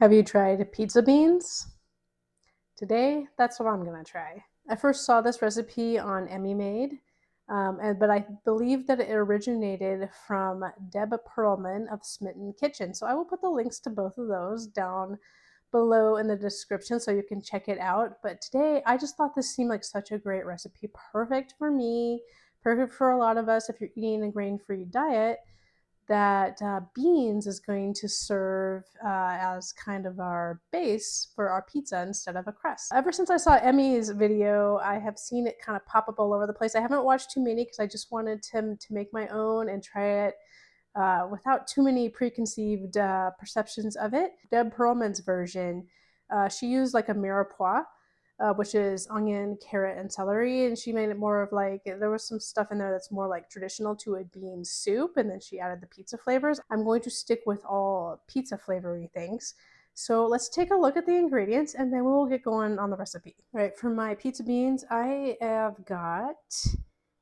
Have you tried pizza beans? Today, that's what I'm gonna try. I first saw this recipe on Emmy Made, but I believe that it originated from Deb Perlman of Smitten Kitchen. So I will put the links to both of those down below in the description so you can check it out. But today, I just thought this seemed like such a great recipe, perfect for me, perfect for a lot of us if you're eating a grain-free diet, that beans is going to serve as kind of our base for our pizza instead of a crust. Ever since I saw Emmy's video, I have seen it kind of pop up all over the place. I haven't watched too many because I just wanted to make my own and try it without too many preconceived perceptions of it. Deb Perlman's version, she used like a mirepoix, which is onion, carrot, and celery. And she made it more of like, there was some stuff in there that's more like traditional to a bean soup. And then she added the pizza flavors. I'm going to stick with all pizza flavory things. So let's take a look at the ingredients and then we'll get going on the recipe. All right, for my pizza beans, I have got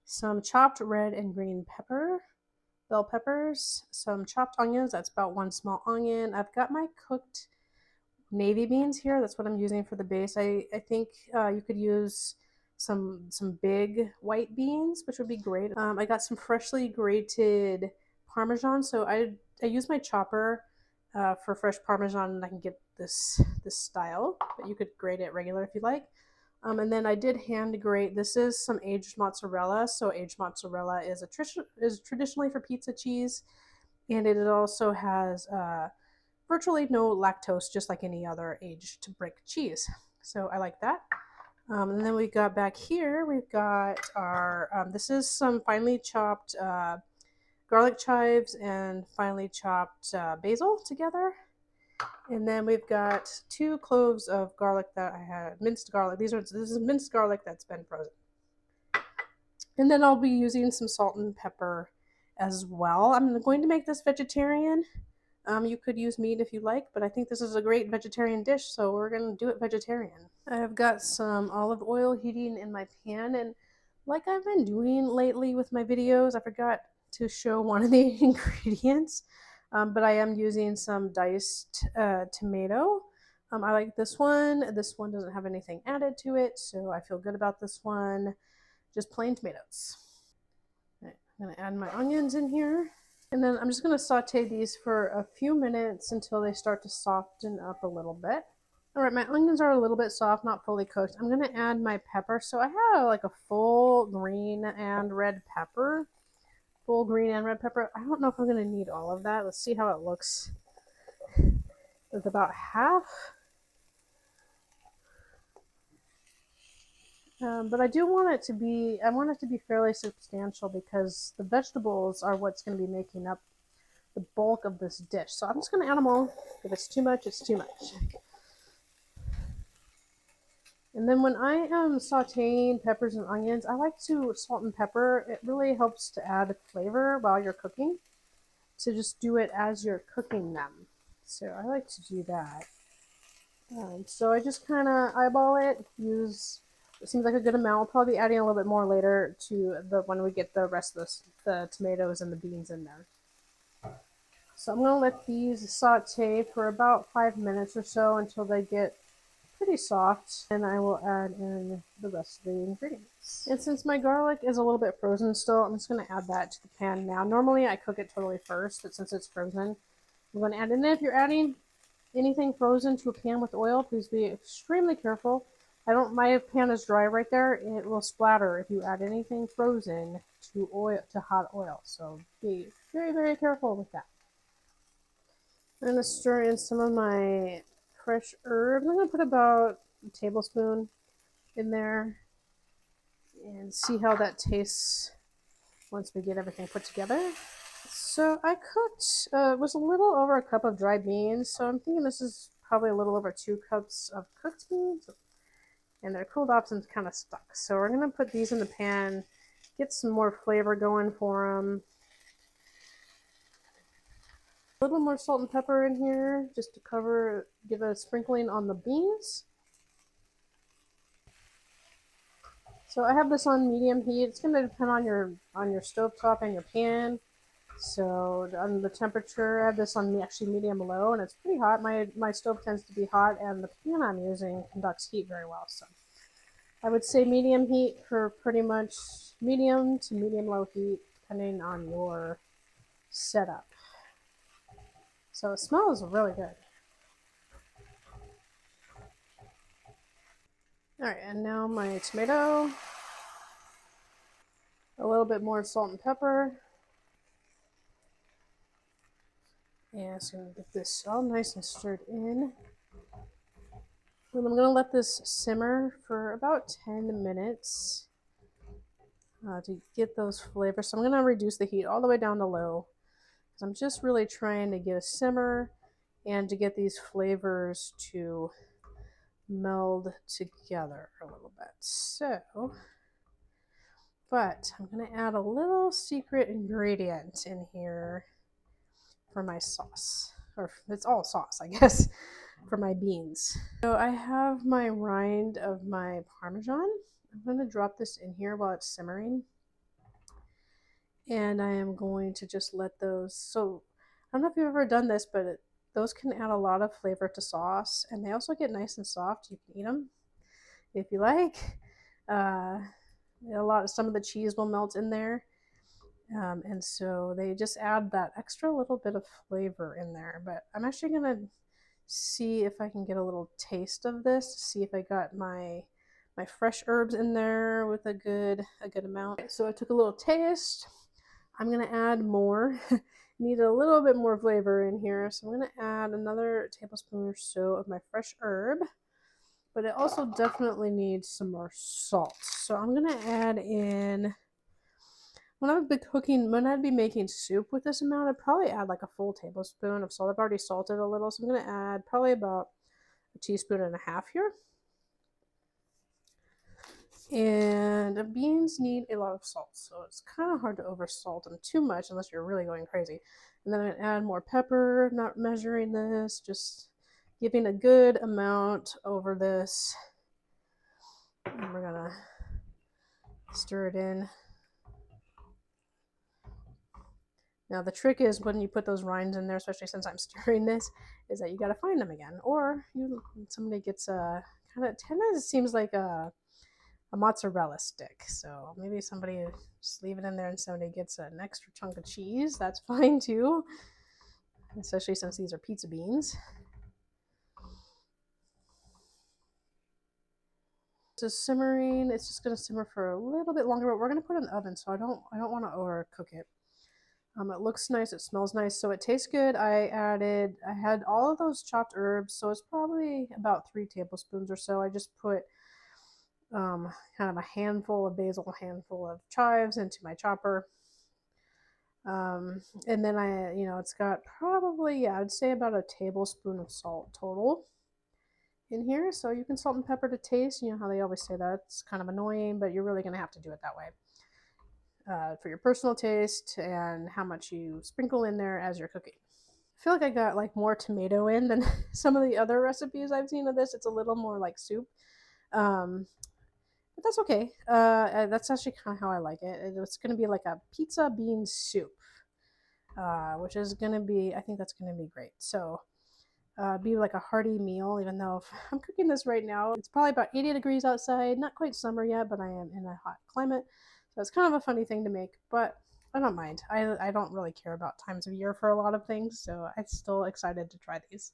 some chopped red and green pepper, bell peppers, some chopped onions. That's about one small onion. I've got my cooked navy beans here. That's what I'm using for the base. I think you could use some big white beans, which would be great. I got some freshly grated Parmesan. So I use my chopper for fresh Parmesan, and I can get this style, but you could grate it regular if you like. And then I did hand grate. This is some aged mozzarella. So aged mozzarella is traditionally for pizza cheese, and it also has virtually no lactose, just like any other aged brick cheese. So I like that. And then we got back here, we've got our, this is some finely chopped garlic chives and finely chopped basil together. And then we've got 2 cloves of garlic that I had, minced garlic. This is minced garlic that's been frozen. And then I'll be using some salt and pepper as well. I'm going to make this vegetarian. You could use meat if you like, but I think this is a great vegetarian dish, so we're going to do it vegetarian. I've got some olive oil heating in my pan, and like I've been doing lately with my videos, I forgot to show one of the ingredients, but I am using some diced tomato. I like this one. This one doesn't have anything added to it, so I feel good about this one. Just plain tomatoes. Right, I'm going to add my onions in here. And then I'm just going to saute these for a few minutes until they start to soften up a little bit. All right, my onions are a little bit soft, not fully cooked. I'm going to add my pepper. So I have like a full green and red pepper. Full green and red pepper. I don't know if I'm going to need all of that. Let's see how it looks with about half. But I do want it to be, I want it to be fairly substantial because the vegetables are what's going to be making up the bulk of this dish. So I'm just going to add them all. If it's too much, it's too much. And then when I am sauteing peppers and onions, I like to salt and pepper. It really helps to add flavor while you're cooking. So just do it as you're cooking them. So I like to do that. So I just kind of eyeball it, it seems like a good amount. I'll probably be adding a little bit more later to when we get the rest of the tomatoes and the beans in there. So I'm going to let these saute for about 5 minutes or so until they get pretty soft, and I will add in the rest of the ingredients. And since my garlic is a little bit frozen still, I'm just going to add that to the pan now. Normally I cook it totally first, but since it's frozen, I'm going to add in it. If you're adding anything frozen to a pan with oil, please be extremely careful. My pan is dry right there, and it will splatter if you add anything frozen to hot oil. So be very, very careful with that. I'm going to stir in some of my fresh herbs. I'm going to put about a tablespoon in there and see how that tastes once we get everything put together. So I cooked, it was a little over a cup of dried beans. So I'm thinking this is probably a little over 2 cups of cooked beans. And they're cooled off and kind of stuck. So we're going to put these in the pan, get some more flavor going for them. A little more salt and pepper in here just to give a sprinkling on the beans. So I have this on medium heat. It's going to depend on your stovetop and your pan. So on the temperature, I have this on actually medium low, and it's pretty hot. My stove tends to be hot, and the pan I'm using conducts heat very well. So I would say medium heat for pretty much medium to medium low heat, depending on your setup. So it smells really good. All right, and now my tomato, a little bit more salt and pepper. And so I'm gonna get this all nice and stirred in. And I'm gonna let this simmer for about 10 minutes to get those flavors. So I'm gonna reduce the heat all the way down to low because I'm just really trying to get a simmer and to get these flavors to meld together a little bit. So, but I'm gonna add a little secret ingredient in here for my sauce, or it's all sauce, I guess, for my beans. So I have my rind of my Parmesan. I'm going to drop this in here while it's simmering. And I am going to just let those, so I don't know if you've ever done this, but those can add a lot of flavor to sauce, and they also get nice and soft. You can eat them if you like. Some of the cheese will melt in there. And so they just add that extra little bit of flavor in there. But I'm actually going to see if I can get a little taste of this, see if I got my fresh herbs in there with a good amount. So I took a little taste. I'm gonna add more. Need a little bit more flavor in here, so I'm gonna add another tablespoon or so of my fresh herb, but it also definitely needs some more salt. So I'm gonna add in, when I'd be making soup with this amount, I'd probably add like a full tablespoon of salt. I've already salted a little, so I'm gonna add probably about a teaspoon and a half here. And beans need a lot of salt, so it's kind of hard to oversalt them too much unless you're really going crazy. And then I'm going to add more pepper, not measuring this, just giving a good amount over this. And we're going to stir it in. Now the trick is when you put those rinds in there, especially since I'm stirring this, is that you got to find them again. Or somebody gets a kind of seems like a mozzarella stick. So maybe somebody just leave it in there and somebody gets an extra chunk of cheese. That's fine too, especially since these are pizza beans. This is simmering. It's just going to simmer for a little bit longer, but we're going to put it in the oven, so I don't want to overcook it. It looks nice. It smells nice. So it tastes good. I had all of those chopped herbs, so it's probably about 3 tablespoons or so. I just put kind of a handful of basil, a handful of chives into my chopper. And then it's got probably, I'd say about a tablespoon of salt total in here. So you can salt and pepper to taste. You know how they always say that. It's kind of annoying, but you're really going to have to do it that way. For your personal taste and how much you sprinkle in there as you're cooking. I feel like I got like more tomato in than some of the other recipes I've seen of this. It's a little more like soup. But that's okay. That's actually kind of how I like it. It's going to be like a pizza bean soup, which is going to be, I think that's going to be great. So be like a hearty meal, even though if I'm cooking this right now, it's probably about 80 degrees outside. Not quite summer yet, but I am in a hot climate. So it's kind of a funny thing to make, but I don't mind. I don't really care about times of year for a lot of things, so I'm still excited to try these.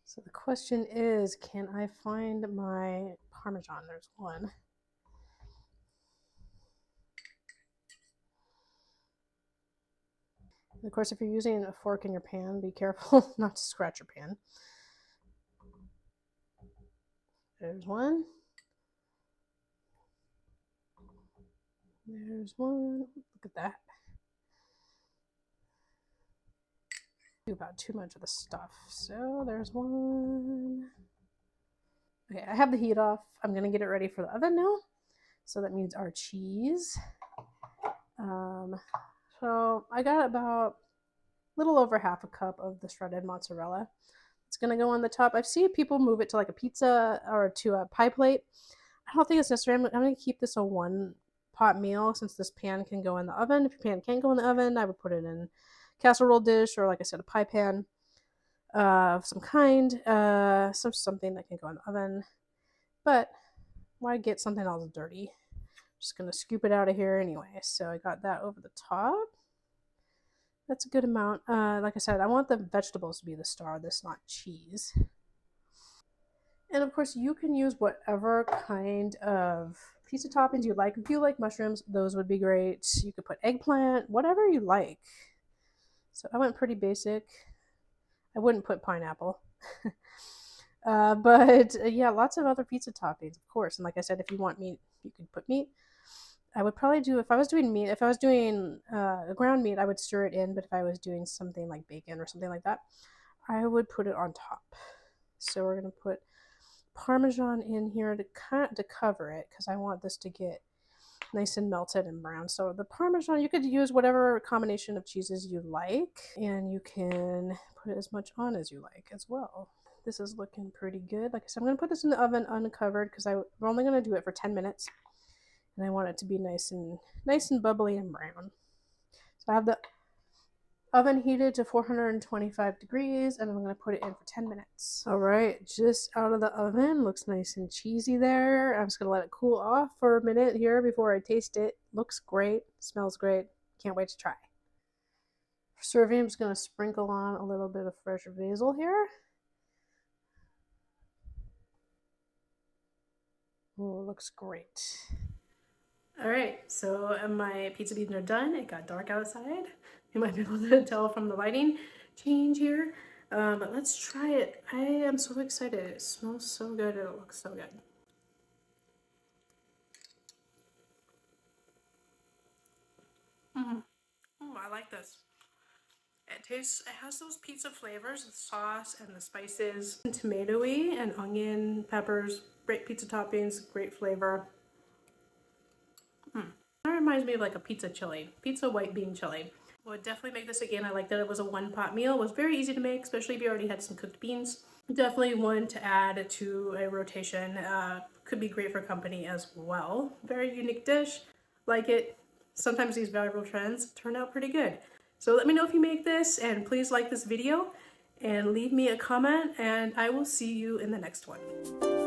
So the question is, can I find my Parmesan? There's one. And of course, if you're using a fork in your pan, be careful not to scratch your pan. There's one. There's one. Look at that. Do about too much of the stuff. So there's one. Okay, I have the heat off. I'm gonna get it ready for the oven now. So that means our cheese. So I got about a little over half a cup of the shredded mozzarella. It's gonna go on the top. I've seen people move it to like a pizza or to a pie plate. I don't think it's necessary. I'm gonna keep this a one pot meal, since this pan can go in the oven. If your pan can't go in the oven, I would put it in a casserole dish, or like I said, a pie pan of some kind, something that can go in the oven. But why get something else dirty? Just gonna scoop it out of here anyway. So I got that over the top. That's a good amount. Like I said, I want the vegetables to be the star of this, not cheese. And of course, you can use whatever kind of pizza toppings you like. If you like mushrooms, those would be great. You could put eggplant, whatever you like. So I went pretty basic. I wouldn't put pineapple. But yeah, lots of other pizza toppings, of course. And like I said, if you want meat, you could put meat. I would probably do, if I was doing meat, if I was doing ground meat, I would stir it in. But if I was doing something like bacon or something like that, I would put it on top. So we're going to put Parmesan in here to cover it, because I want this to get nice and melted and brown. So the Parmesan, you could use whatever combination of cheeses you like, and you can put as much on as you like as well. This is looking pretty good. Like I said, I'm going to put this in the oven uncovered, because we're only going to do it for 10 minutes, and I want it to be nice and bubbly and brown. So I have the oven heated to 425 degrees, and I'm going to put it in for 10 minutes. All right, just out of the oven. Looks nice and cheesy there. I'm just going to let it cool off for a minute here before I taste it. Looks great. Smells great. Can't wait to try. For serving, I'm just going to sprinkle on a little bit of fresh basil here. Oh, looks great. All right, so my pizza beans are done. It got dark outside. You might be able to tell from the lighting change here. But let's try it. I am so excited. It smells so good. It looks so good. I like this. It has those pizza flavors, the sauce and the spices, and tomatoey and onion, peppers, great pizza toppings, great flavor. That reminds me of like a pizza chili, pizza white bean chili. Would definitely make this again. I like that it was a one pot meal. It was very easy to make, especially if you already had some cooked beans. Definitely one to add to a rotation. Could be great for company as well. Very unique dish. Like it. Sometimes these viral trends turn out pretty good. So let me know if you make this, and please like this video and leave me a comment, and I will see you in the next one.